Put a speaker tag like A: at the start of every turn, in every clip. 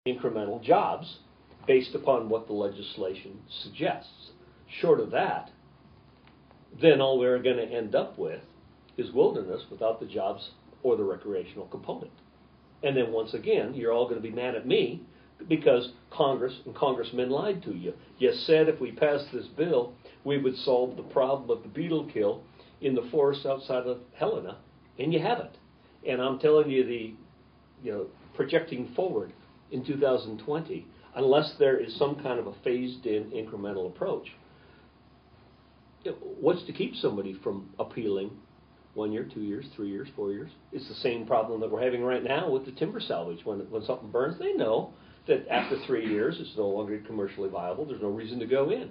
A: incremental jobs based upon what the legislation suggests. Short of that, then all we're going to end up with is wilderness without the jobs or the recreational component. And then once again, you're all going to be mad at me because Congress and congressmen lied to you. You said if we passed this bill, we would solve the problem of the beetle kill in the forest outside of Helena, and you haven't. And I'm telling you, projecting forward in 2020, unless there is some kind of a phased-in incremental approach, what's to keep somebody from appealing 1 year, 2 years, 3 years, 4 years? It's the same problem that we're having right now with the timber salvage. When something burns, they know that after 3 years it's no longer commercially viable. There's no reason to go in.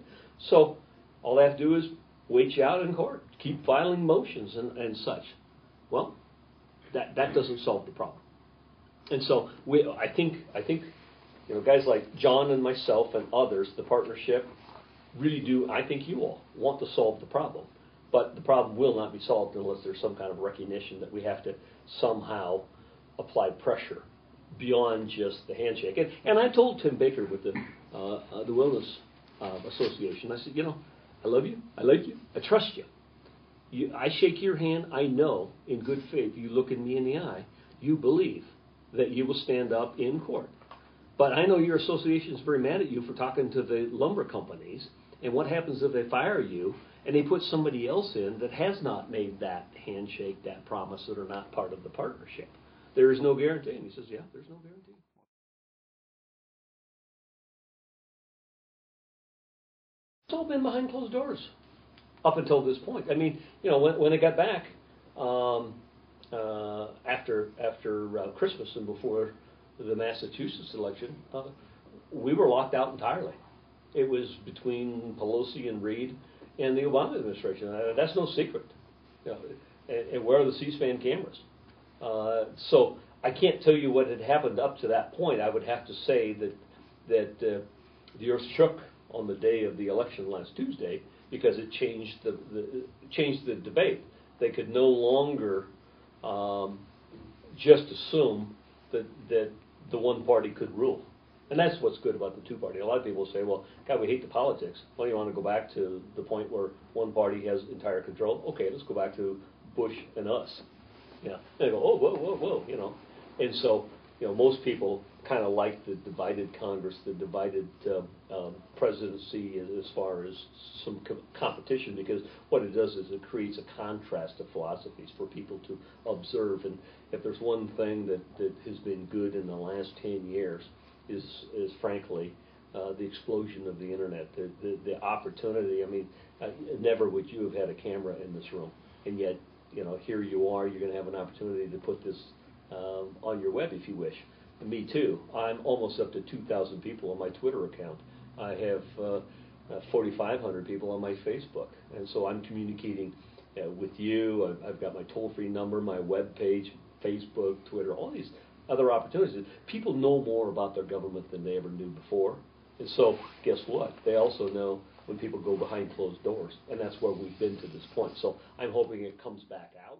A: So all they have to do is wait you out in court, keep filing motions and such. Well, that doesn't solve the problem. And so I think guys like John and myself and others, the partnership, really do, I think you all want to solve the problem. But the problem will not be solved unless there's some kind of recognition that we have to somehow apply pressure beyond just the handshake. And I told Tim Baker with the Wellness Association, I said, I love you, I like you, I trust you. I shake your hand, I know in good faith, you look in me in the eye, you believe that you will stand up in court. But I know your association is very mad at you for talking to the lumber companies, and what happens if they fire you and they put somebody else in that has not made that handshake, that promise, that are not part of the partnership? There is no guarantee. And he says, yeah, there's no guarantee. It's all been behind closed doors up until this point. I mean, when I got back after Christmas and before the Massachusetts election, we were locked out entirely. It was between Pelosi and Reid and the Obama administration. That's no secret. And where are the C-SPAN cameras? So I can't tell you what had happened up to that point. I would have to say that the earth shook on the day of the election last Tuesday because it changed the debate. They could no longer just assume that the one party could rule. And that's what's good about the two-party. A lot of people say, well, God, we hate the politics. Well, you want to go back to the point where one party has entire control? Okay, let's go back to Bush and us. And they go, oh, whoa. And so, most people kind of like the divided Congress, the divided presidency as far as some competition, because what it does is it creates a contrast of philosophies for people to observe. And if there's one thing that has been good in the last 10 years is frankly the explosion of the internet, the opportunity. I mean, never would you have had a camera in this room, and yet, here you are. You're going to have an opportunity to put this on your web if you wish. And me too. I'm almost up to 2,000 people on my Twitter account. I have 4,500 people on my Facebook, and so I'm communicating with you. I've got my toll-free number, my web page, Facebook, Twitter, all these other opportunities. People know more about their government than they ever knew before. And so, guess what? They also know when people go behind closed doors. And that's where we've been to this point. So I'm hoping it comes back out.